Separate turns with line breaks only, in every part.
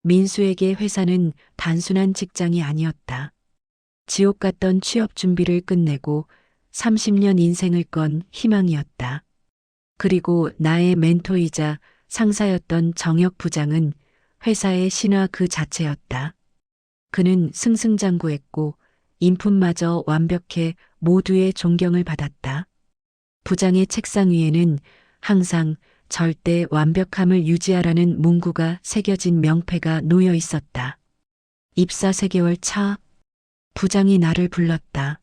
민수에게 회사는 단순한 직장이 아니었다. 지옥 같던 취업 준비를 끝내고 30년 인생을 건 희망이었다. 그리고 나의 멘토이자 상사였던 정혁 부장은 회사의 신화 그 자체였다. 그는 승승장구했고 인품마저 완벽해 모두의 존경을 받았다. 부장의 책상 위에는 항상 절대 완벽함을 유지하라는 문구가 새겨진 명패가 놓여 있었다. 입사 3개월 차, 부장이 나를 불렀다.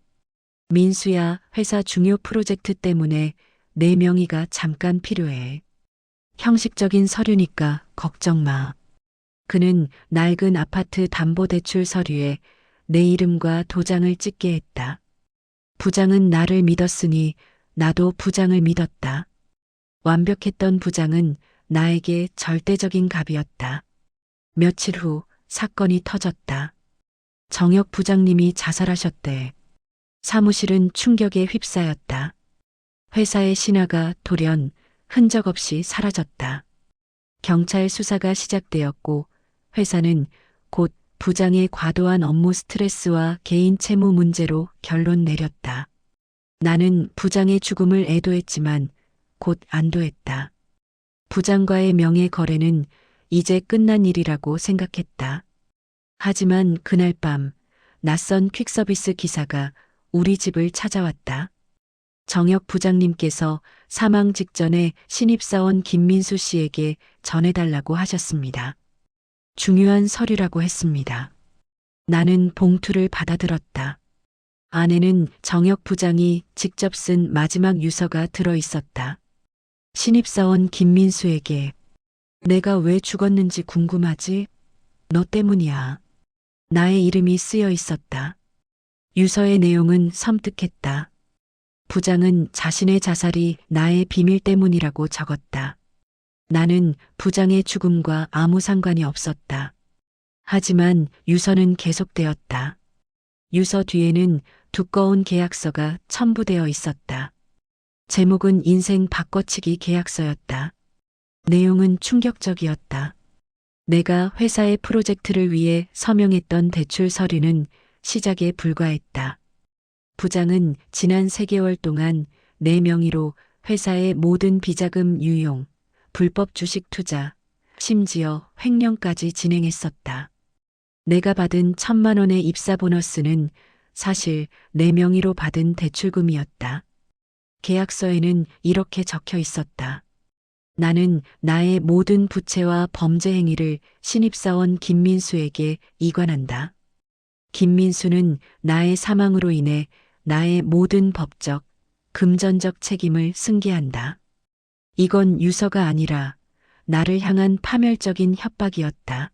민수야, 회사 중요 프로젝트 때문에 내 명의가 잠깐 필요해. 형식적인 서류니까 걱정 마. 그는 낡은 아파트 담보대출 서류에 내 이름과 도장을 찍게 했다. 부장은 나를 믿었으니 나도 부장을 믿었다. 완벽했던 부장은 나에게 절대적인 갑이었다. 며칠 후 사건이 터졌다. 정혁 부장님이 자살하셨대. 사무실은 충격에 휩싸였다. 회사의 신화가 돌연 흔적 없이 사라졌다. 경찰 수사가 시작되었고 회사는 곧 부장의 과도한 업무 스트레스와 개인 채무 문제로 결론 내렸다. 나는 부장의 죽음을 애도했지만 곧 안도했다. 부장과의 명예 거래는 이제 끝난 일이라고 생각했다. 하지만 그날 밤 낯선 퀵서비스 기사가 우리 집을 찾아왔다. 정혁 부장님께서 사망 직전에 신입사원 김민수 씨에게 전해달라고 하셨습니다. 중요한 서류라고 했습니다. 나는 봉투를 받아들었다. 안에는 정혁 부장이 직접 쓴 마지막 유서가 들어 있었다. 신입사원 김민수에게 내가 왜 죽었는지 궁금하지? 너 때문이야. 나의 이름이 쓰여 있었다. 유서의 내용은 섬뜩했다. 부장은 자신의 자살이 나의 비밀 때문이라고 적었다. 나는 부장의 죽음과 아무 상관이 없었다. 하지만 유서는 계속되었다. 유서 뒤에는 두꺼운 계약서가 첨부되어 있었다. 제목은 인생 바꿔치기 계약서였다. 내용은 충격적이었다. 내가 회사의 프로젝트를 위해 서명했던 대출 서류는 시작에 불과했다. 부장은 지난 3개월 동안 내 명의로 회사의 모든 비자금 유용, 불법 주식 투자, 심지어 횡령까지 진행했었다. 내가 받은 1,000만 원의 입사 보너스는 사실 내 명의로 받은 대출금이었다. 계약서에는 이렇게 적혀 있었다. 나는 나의 모든 부채와 범죄 행위를 신입사원 김민수에게 이관한다. 김민수는 나의 사망으로 인해 나의 모든 법적, 금전적 책임을 승계한다. 이건 유서가 아니라 나를 향한 파멸적인 협박이었다.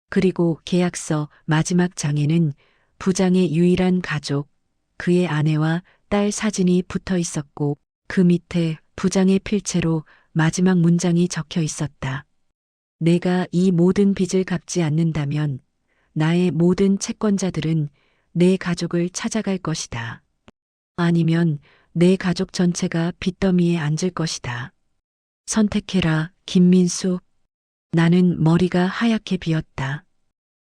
그리고 계약서 마지막 장에는 부장의 유일한 가족, 그의 아내와 딸 사진이 붙어 있었고 그 밑에 부장의 필체로 마지막 문장이 적혀 있었다. 내가 이 모든 빚을 갚지 않는다면 나의 모든 채권자들은 내 가족을 찾아갈 것이다. 아니면 내 가족 전체가 빚더미에 앉을 것이다. 선택해라, 김민수. 나는 머리가 하얗게 비었다.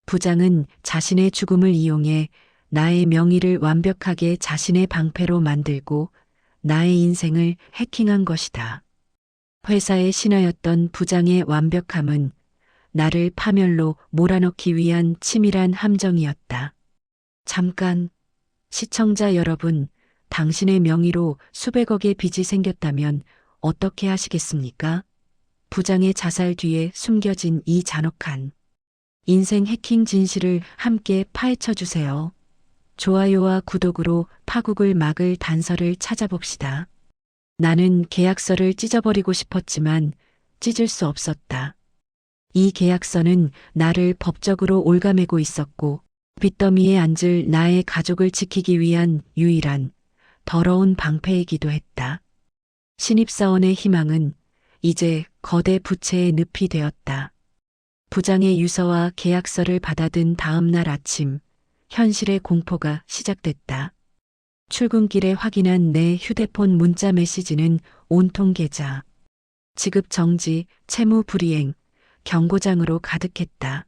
부장은 자신의 죽음을 이용해 나의 명의를 완벽하게 자신의 방패로 만들고 나의 인생을 해킹한 것이다. 회사의 신하였던 부장의 완벽함은 나를 파멸로 몰아넣기 위한 치밀한 함정이었다. 잠깐, 시청자 여러분, 당신의 명의로 수백억의 빚이 생겼다면 어떻게 하시겠습니까? 부장의 자살 뒤에 숨겨진 이 잔혹한 인생 해킹 진실을 함께 파헤쳐 주세요. 좋아요와 구독으로 파국을 막을 단서를 찾아봅시다. 나는 계약서를 찢어버리고 싶었지만 찢을 수 없었다. 이 계약서는 나를 법적으로 올가매고 있었고 빚더미에 앉을 나의 가족을 지키기 위한 유일한 더러운 방패이기도 했다. 신입사원의 희망은 이제 거대 부채의 늪이 되었다. 부장의 유서와 계약서를 받아든 다음 날 아침, 현실의 공포가 시작됐다. 출근길에 확인한 내 휴대폰 문자 메시지는 온통 계좌, 지급 정지, 채무 불이행, 경고장으로 가득했다.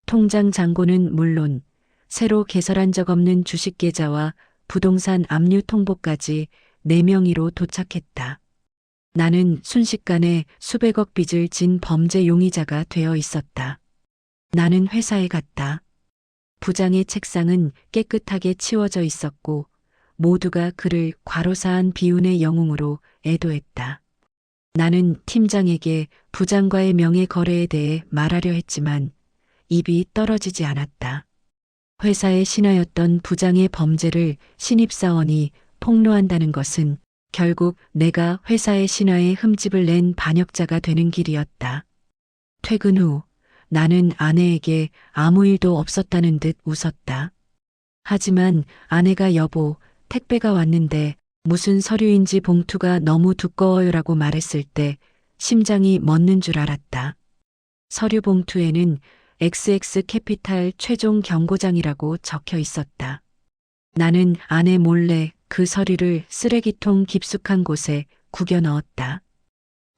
통장 잔고는 물론 새로 개설한 적 없는 주식 계좌와 부동산 압류 통보까지 내 명의로 도착했다. 나는 순식간에 수백억 빚을 진 범죄 용의자가 되어 있었다. 나는 회사에 갔다. 부장의 책상은 깨끗하게 치워져 있었고 모두가 그를 과로사한 비운의 영웅으로 애도했다. 나는 팀장에게 부장과의 명예 거래에 대해 말하려 했지만 입이 떨어지지 않았다. 회사의 신하였던 부장의 범죄를 신입사원이 폭로한다는 것은 결국 내가 회사의 신하에 흠집을 낸 반역자가 되는 길이었다. 퇴근 후 나는 아내에게 아무 일도 없었다는 듯 웃었다. 하지만 아내가 여보, 택배가 왔는데 무슨 서류인지 봉투가 너무 두꺼워요라고 말했을 때 심장이 멎는 줄 알았다. 서류 봉투에는 XX 캐피탈 최종 경고장이라고 적혀 있었다. 나는 아내 몰래 그 서류를 쓰레기통 깊숙한 곳에 구겨 넣었다.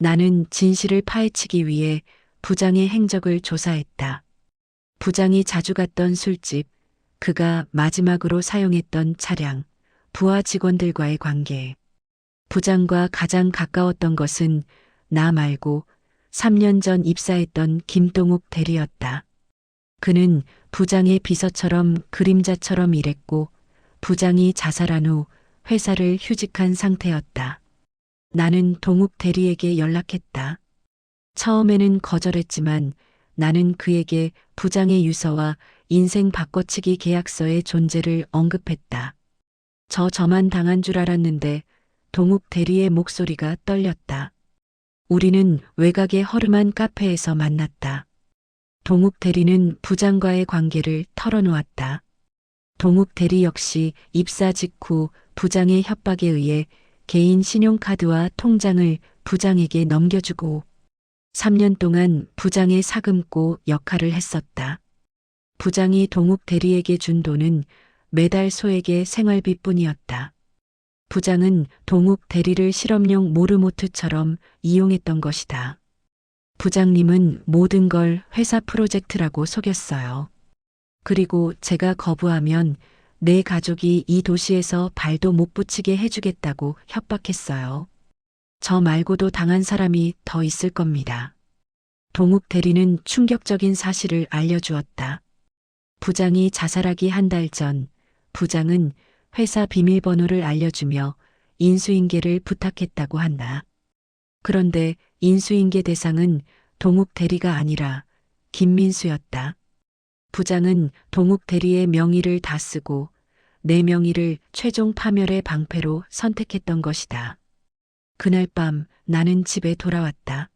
나는 진실을 파헤치기 위해 부장의 행적을 조사했다. 부장이 자주 갔던 술집, 그가 마지막으로 사용했던 차량, 부하 직원들과의 관계. 부장과 가장 가까웠던 것은 나 말고 3년 전 입사했던 김동욱 대리였다. 그는 부장의 비서처럼 그림자처럼 일했고 부장이 자살한 후 회사를 휴직한 상태였다. 나는 동욱 대리에게 연락했다. 처음에는 거절했지만 나는 그에게 부장의 유서와 인생 바꿔치기 계약서의 존재를 언급했다. 저만 당한 줄 알았는데 동욱 대리의 목소리가 떨렸다. 우리는 외곽의 허름한 카페에서 만났다. 동욱 대리는 부장과의 관계를 털어놓았다. 동욱 대리 역시 입사 직후 부장의 협박에 의해 개인 신용카드와 통장을 부장에게 넘겨주고 3년 동안 부장의 사금고 역할을 했었다. 부장이 동욱 대리에게 준 돈은 매달 소액의 생활비뿐이었다. 부장은 동욱 대리를 실험용 모르모트처럼 이용했던 것이다. 부장님은 모든 걸 회사 프로젝트라고 속였어요. 그리고 제가 거부하면 내 가족이 이 도시에서 발도 못 붙이게 해주겠다고 협박했어요. 저 말고도 당한 사람이 더 있을 겁니다. 동욱 대리는 충격적인 사실을 알려주었다. 부장이 자살하기 한 달 전, 부장은 회사 비밀번호를 알려주며 인수인계를 부탁했다고 한다. 그런데 인수인계 대상은 동욱 대리가 아니라 김민수였다. 부장은 동욱 대리의 명의를 다 쓰고 내 명의를 최종 파멸의 방패로 선택했던 것이다. 그날 밤 나는 집에 돌아왔다.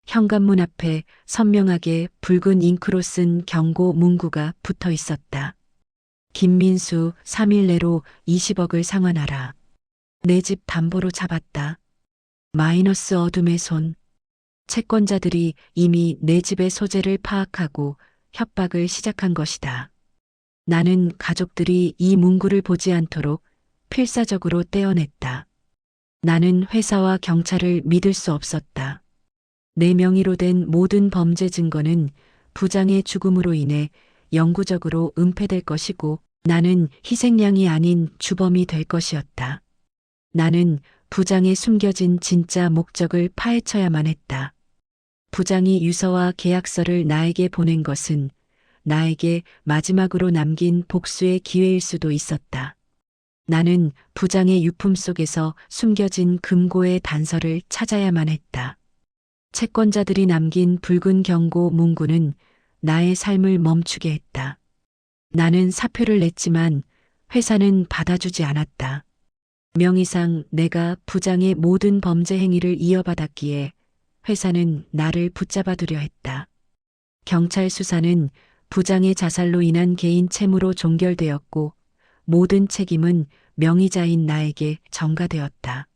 현관문 앞에 선명하게 붉은 잉크로 쓴 경고 문구가 붙어 있었다. 김민수 3일 내로 20억을 상환하라. 내 집 담보로 잡았다. 마이너스 어둠의 손. 채권자들이 이미 내 집의 소재를 파악하고 협박을 시작한 것이다. 나는 가족들이 이 문구를 보지 않도록 필사적으로 떼어냈다. 나는 회사와 경찰을 믿을 수 없었다. 내 명의로 된 모든 범죄 증거는 부장의 죽음으로 인해 영구적으로 은폐될 것이고 나는 희생양이 아닌 주범이 될 것이었다. 나는 부장의 숨겨진 진짜 목적을 파헤쳐야만 했다. 부장이 유서와 계약서를 나에게 보낸 것은 나에게 마지막으로 남긴 복수의 기회일 수도 있었다. 나는 부장의 유품 속에서 숨겨진 금고의 단서를 찾아야만 했다. 채권자들이 남긴 붉은 경고 문구는 나의 삶을 멈추게 했다. 나는 사표를 냈지만 회사는 받아주지 않았다. 명의상 내가 부장의 모든 범죄 행위를 이어받았기에 회사는 나를 붙잡아두려 했다. 경찰 수사는 부장의 자살로 인한 개인 채무로 종결되었고 모든 책임은 명의자인 나에게 전가되었다.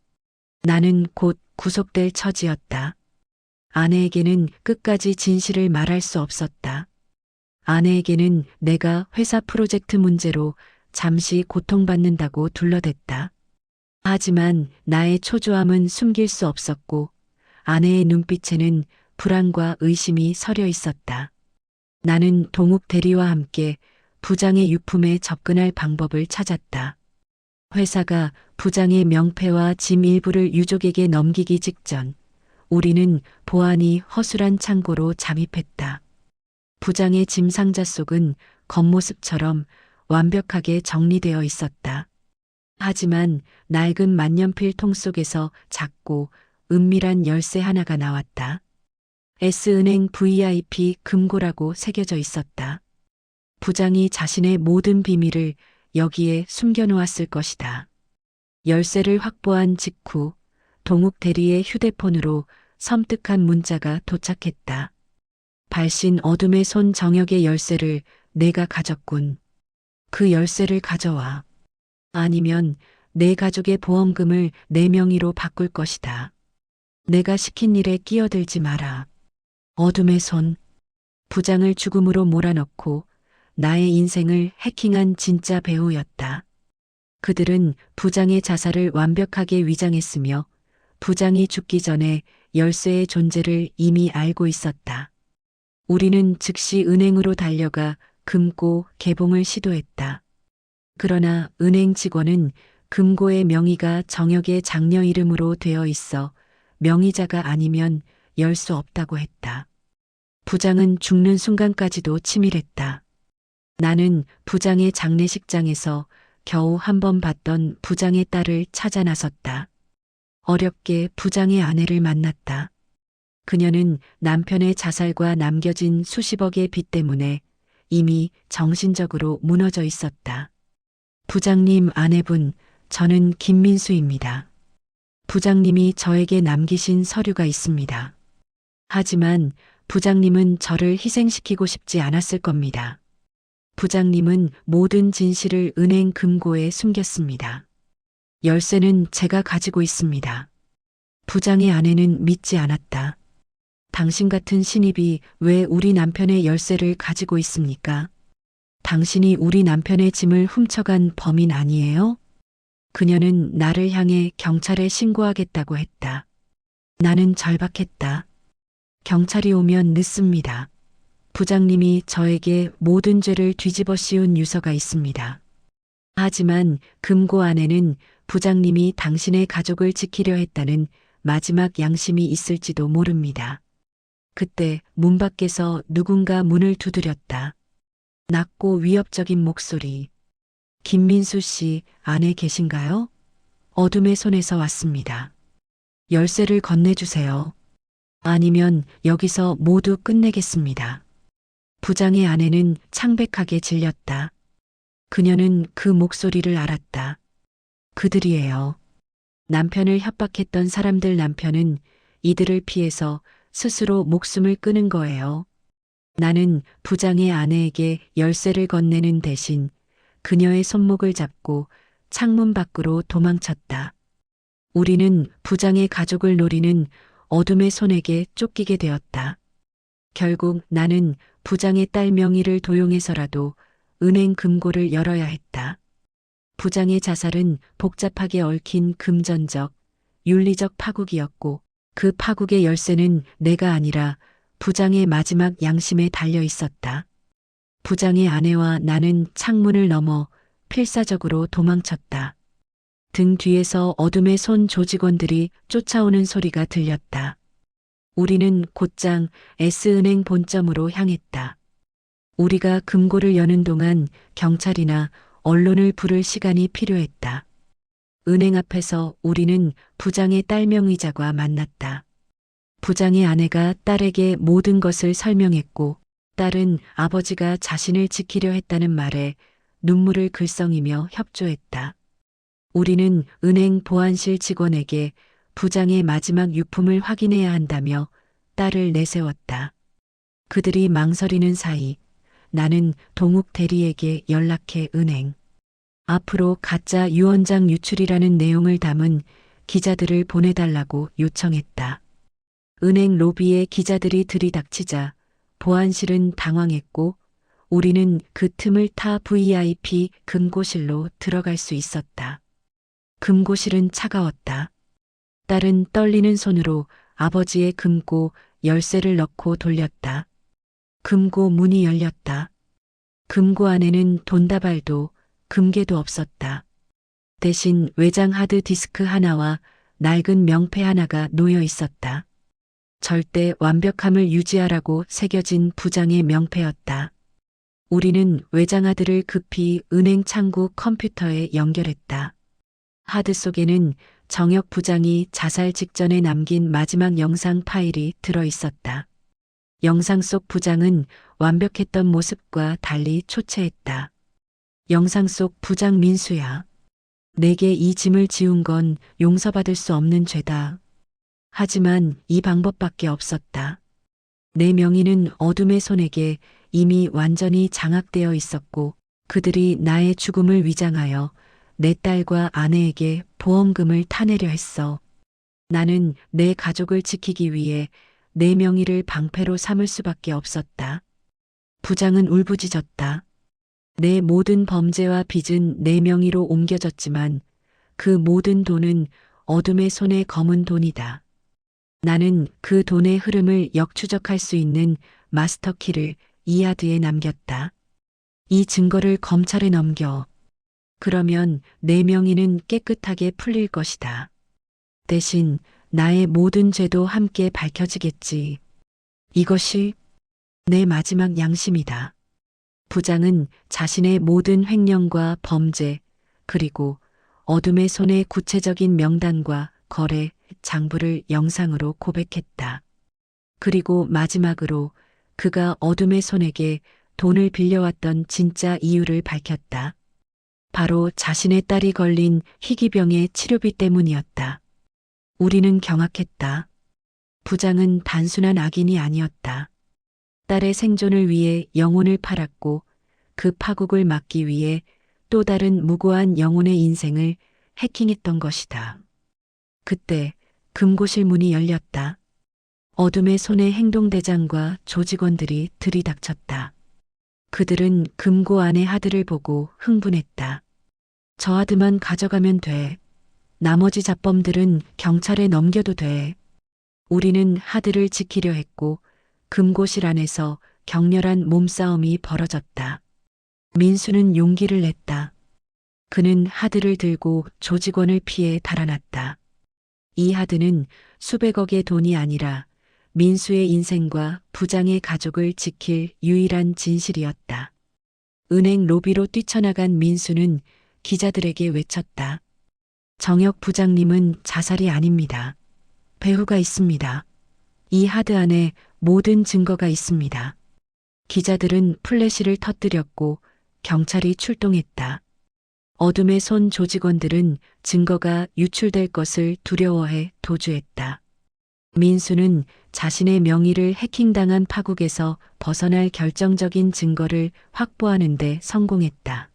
나는 곧 구속될 처지였다. 아내에게는 끝까지 진실을 말할 수 없었다. 아내에게는 내가 회사 프로젝트 문제로 잠시 고통받는다고 둘러댔다. 하지만 나의 초조함은 숨길 수 없었고 아내의 눈빛에는 불안과 의심이 서려 있었다. 나는 동욱 대리와 함께 부장의 유품에 접근할 방법을 찾았다. 회사가 부장의 명패와 짐 일부를 유족에게 넘기기 직전 우리는 보안이 허술한 창고로 잠입했다. 부장의 짐 상자 속은 겉모습처럼 완벽하게 정리되어 있었다. 하지만 낡은 만년필 통 속에서 작고 은밀한 열쇠 하나가 나왔다. S은행 VIP 금고라고 새겨져 있었다. 부장이 자신의 모든 비밀을 여기에 숨겨놓았을 것이다. 열쇠를 확보한 직후 동욱 대리의 휴대폰으로 섬뜩한 문자가 도착했다. 발신 어둠의 손 정혁의 열쇠를 내가 가졌군. 그 열쇠를 가져와. 아니면 내 가족의 보험금을 내 명의로 바꿀 것이다. 내가 시킨 일에 끼어들지 마라. 어둠의 손. 부장을 죽음으로 몰아넣고 나의 인생을 해킹한 진짜 배우였다. 그들은 부장의 자살을 완벽하게 위장했으며 부장이 죽기 전에 열쇠의 존재를 이미 알고 있었다. 우리는 즉시 은행으로 달려가 금고 개봉을 시도했다. 그러나 은행 직원은 금고의 명의가 정혁의 장녀 이름으로 되어 있어 명의자가 아니면 열 수 없다고 했다. 부장은 죽는 순간까지도 치밀했다. 나는 부장의 장례식장에서 겨우 한 번 봤던 부장의 딸을 찾아 나섰다. 어렵게 부장의 아내를 만났다. 그녀는 남편의 자살과 남겨진 수십억의 빚 때문에 이미 정신적으로 무너져 있었다. 부장님 아내분, 저는 김민수입니다. 부장님이 저에게 남기신 서류가 있습니다. 하지만 부장님은 저를 희생시키고 싶지 않았을 겁니다. 부장님은 모든 진실을 은행 금고에 숨겼습니다. 열쇠는 제가 가지고 있습니다. 부장의 아내는 믿지 않았다. 당신 같은 신입이 왜 우리 남편의 열쇠를 가지고 있습니까? 당신이 우리 남편의 짐을 훔쳐간 범인 아니에요? 그녀는 나를 향해 경찰에 신고하겠다고 했다. 나는 절박했다. 경찰이 오면 늦습니다. 부장님이 저에게 모든 죄를 뒤집어 씌운 유서가 있습니다. 하지만 금고 안에는 부장님이 당신의 가족을 지키려 했다는 마지막 양심이 있을지도 모릅니다. 그때 문 밖에서 누군가 문을 두드렸다. 낮고 위협적인 목소리. 김민수 씨 안에 계신가요? 어둠의 손에서 왔습니다. 열쇠를 건네주세요. 아니면 여기서 모두 끝내겠습니다. 부장의 아내는 창백하게 질렸다. 그녀는 그 목소리를 알았다. 그들이에요. 남편을 협박했던 사람들 남편은 이들을 피해서 스스로 목숨을 끊은 거예요. 나는 부장의 아내에게 열쇠를 건네는 대신 그녀의 손목을 잡고 창문 밖으로 도망쳤다. 우리는 부장의 가족을 노리는 어둠의 손에게 쫓기게 되었다. 결국 나는 부장의 딸 명의를 도용해서라도 은행 금고를 열어야 했다. 부장의 자살은 복잡하게 얽힌 금전적, 윤리적 파국이었고 그 파국의 열쇠는 내가 아니라 부장의 마지막 양심에 달려 있었다. 부장의 아내와 나는 창문을 넘어 필사적으로 도망쳤다. 등 뒤에서 어둠의 손 조직원들이 쫓아오는 소리가 들렸다. 우리는 곧장 S은행 본점으로 향했다. 우리가 금고를 여는 동안 경찰이나 언론을 부를 시간이 필요했다. 은행 앞에서 우리는 부장의 딸 명의자와 만났다. 부장의 아내가 딸에게 모든 것을 설명했고 딸은 아버지가 자신을 지키려 했다는 말에 눈물을 글썽이며 협조했다. 우리는 은행 보안실 직원에게 부장의 마지막 유품을 확인해야 한다며 딸을 내세웠다. 그들이 망설이는 사이 나는 동욱 대리에게 연락해 은행 앞으로 가짜 유언장 유출이라는 내용을 담은 기자들을 보내달라고 요청했다. 은행 로비에 기자들이 들이닥치자 보안실은 당황했고 우리는 그 틈을 타 VIP 금고실로 들어갈 수 있었다. 금고실은 차가웠다. 딸은 떨리는 손으로 아버지의 금고 열쇠를 넣고 돌렸다. 금고 문이 열렸다. 금고 안에는 돈다발도 금괴도 없었다. 대신 외장 하드 디스크 하나와 낡은 명패 하나가 놓여 있었다. 절대 완벽함을 유지하라고 새겨진 부장의 명패였다. 우리는 외장 하드를 급히 은행 창구 컴퓨터에 연결했다. 하드 속에는 정혁 부장이 자살 직전에 남긴 마지막 영상 파일이 들어 있었다. 영상 속 부장은 완벽했던 모습과 달리 초췌했다. 영상 속 부장 민수야. 내게 이 짐을 지운 건 용서받을 수 없는 죄다. 하지만 이 방법밖에 없었다. 내 명의는 어둠의 손에게 이미 완전히 장악되어 있었고 그들이 나의 죽음을 위장하여 내 딸과 아내에게 보험금을 타내려 했어. 나는 내 가족을 지키기 위해 내 명의를 방패로 삼을 수밖에 없었다. 부장은 울부짖었다. 내 모든 범죄와 빚은 내 명의로 옮겨졌지만 그 모든 돈은 어둠의 손의 검은 돈이다. 나는 그 돈의 흐름을 역추적할 수 있는 마스터키를 이 하드에 남겼다. 이 증거를 검찰에 넘겨. 그러면 내 명의는 깨끗하게 풀릴 것이다. 대신 나의 모든 죄도 함께 밝혀지겠지. 이것이 내 마지막 양심이다. 부장은 자신의 모든 횡령과 범죄, 그리고 어둠의 손의 구체적인 명단과 거래, 장부를 영상으로 고백했다. 그리고 마지막으로 그가 어둠의 손에게 돈을 빌려왔던 진짜 이유를 밝혔다. 바로 자신의 딸이 걸린 희귀병의 치료비 때문이었다. 우리는 경악했다. 부장은 단순한 악인이 아니었다. 딸의 생존을 위해 영혼을 팔았고 그 파국을 막기 위해 또 다른 무고한 영혼의 인생을 해킹했던 것이다. 그때 금고실 문이 열렸다. 어둠의 손의 행동대장과 조직원들이 들이닥쳤다. 그들은 금고 안의 하드를 보고 흥분했다. 저 하드만 가져가면 돼. 나머지 잡범들은 경찰에 넘겨도 돼. 우리는 하드를 지키려 했고 금고실 안에서 격렬한 몸싸움이 벌어졌다. 민수는 용기를 냈다. 그는 하드를 들고 조직원을 피해 달아났다. 이 하드는 수백억의 돈이 아니라 민수의 인생과 부장의 가족을 지킬 유일한 진실이었다. 은행 로비로 뛰쳐나간 민수는 기자들에게 외쳤다. 정혁 부장님은 자살이 아닙니다. 배후가 있습니다. 이 하드 안에 모든 증거가 있습니다. 기자들은 플래시를 터뜨렸고 경찰이 출동했다. 어둠의 손 조직원들은 증거가 유출될 것을 두려워해 도주했다. 민수는 자신의 명의를 해킹당한 파국에서 벗어날 결정적인 증거를 확보하는 데 성공했다.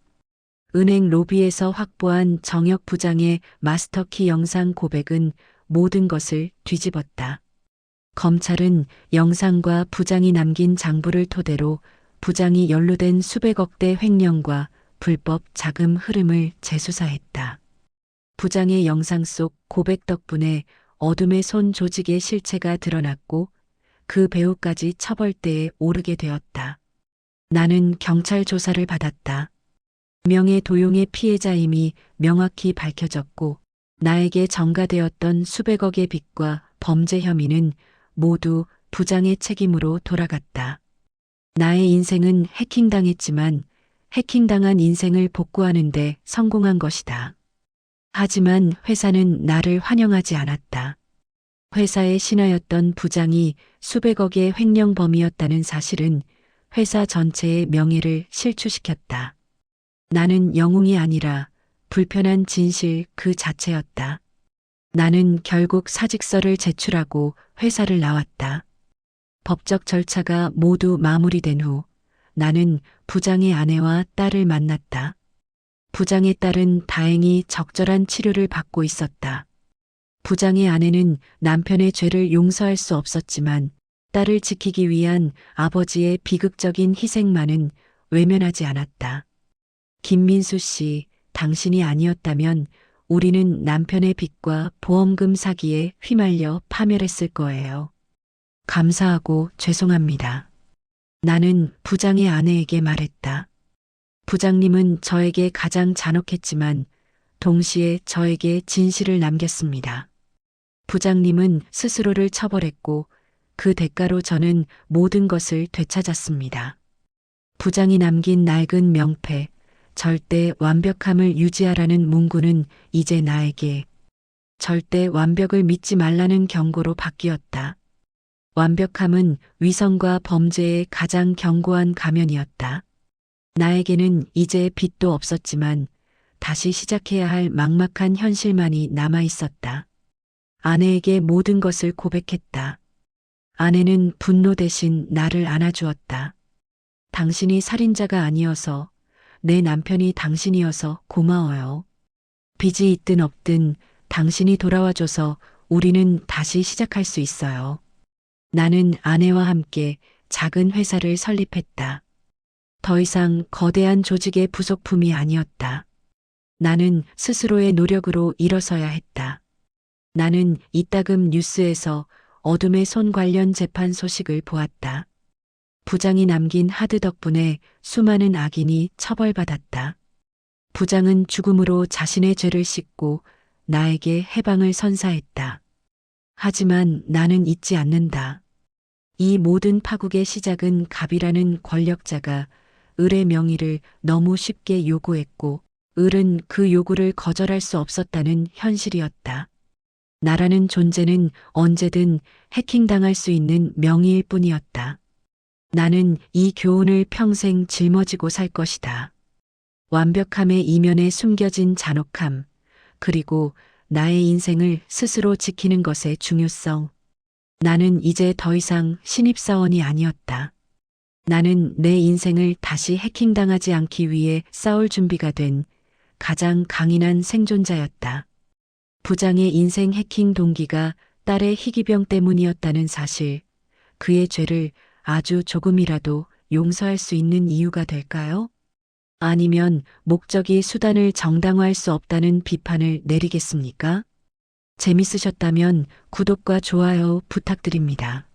은행 로비에서 확보한 정혁 부장의 마스터키 영상 고백은 모든 것을 뒤집었다. 검찰은 영상과 부장이 남긴 장부를 토대로 부장이 연루된 수백억대 횡령과 불법 자금 흐름을 재수사했다. 부장의 영상 속 고백 덕분에 어둠의 손 조직의 실체가 드러났고 그 배후까지 처벌대에 오르게 되었다. 나는 경찰 조사를 받았다. 명예 도용의 피해자임이 명확히 밝혀졌고 나에게 전가되었던 수백억의 빚과 범죄 혐의는 모두 부장의 책임으로 돌아갔다. 나의 인생은 해킹당했지만 해킹당한 인생을 복구하는 데 성공한 것이다. 하지만 회사는 나를 환영하지 않았다. 회사의 신하였던 부장이 수백억의 횡령범이었다는 사실은 회사 전체의 명예를 실추시켰다. 나는 영웅이 아니라 불편한 진실 그 자체였다. 나는 결국 사직서를 제출하고 회사를 나왔다. 법적 절차가 모두 마무리된 후 나는 부장의 아내와 딸을 만났다. 부장의 딸은 다행히 적절한 치료를 받고 있었다. 부장의 아내는 남편의 죄를 용서할 수 없었지만 딸을 지키기 위한 아버지의 비극적인 희생만은 외면하지 않았다. 김민수 씨, 당신이 아니었다면 우리는 남편의 빚과 보험금 사기에 휘말려 파멸했을 거예요. 감사하고 죄송합니다. 나는 부장의 아내에게 말했다. 부장님은 저에게 가장 잔혹했지만 동시에 저에게 진실을 남겼습니다. 부장님은 스스로를 처벌했고 그 대가로 저는 모든 것을 되찾았습니다. 부장이 남긴 낡은 명패, 절대 완벽함을 유지하라는 문구는 이제 나에게 절대 완벽을 믿지 말라는 경고로 바뀌었다. 완벽함은 위선과 범죄의 가장 견고한 가면이었다. 나에게는 이제 빚도 없었지만 다시 시작해야 할 막막한 현실만이 남아 있었다. 아내에게 모든 것을 고백했다. 아내는 분노 대신 나를 안아주었다. 당신이 살인자가 아니어서, 내 남편이 당신이어서 고마워요. 빚이 있든 없든 당신이 돌아와줘서 우리는 다시 시작할 수 있어요. 나는 아내와 함께 작은 회사를 설립했다. 더 이상 거대한 조직의 부속품이 아니었다. 나는 스스로의 노력으로 일어서야 했다. 나는 이따금 뉴스에서 어둠의 손 관련 재판 소식을 보았다. 부장이 남긴 하드 덕분에 수많은 악인이 처벌받았다. 부장은 죽음으로 자신의 죄를 씻고 나에게 해방을 선사했다. 하지만 나는 잊지 않는다. 이 모든 파국의 시작은 갑이라는 권력자가 을의 명의를 너무 쉽게 요구했고 을은 그 요구를 거절할 수 없었다는 현실이었다. 나라는 존재는 언제든 해킹당할 수 있는 명의일 뿐이었다. 나는 이 교훈을 평생 짊어지고 살 것이다. 완벽함의 이면에 숨겨진 잔혹함, 그리고 나의 인생을 스스로 지키는 것의 중요성. 나는 이제 더 이상 신입사원이 아니었다. 나는 내 인생을 다시 해킹당하지 않기 위해 싸울 준비가 된 가장 강인한 생존자였다. 부장의 인생 해킹 동기가 딸의 희귀병 때문이었다는 사실, 그의 죄를 아주 조금이라도 용서할 수 있는 이유가 될까요? 아니면 목적이 수단을 정당화할 수 없다는 비판을 내리겠습니까? 재밌으셨다면 구독과 좋아요 부탁드립니다.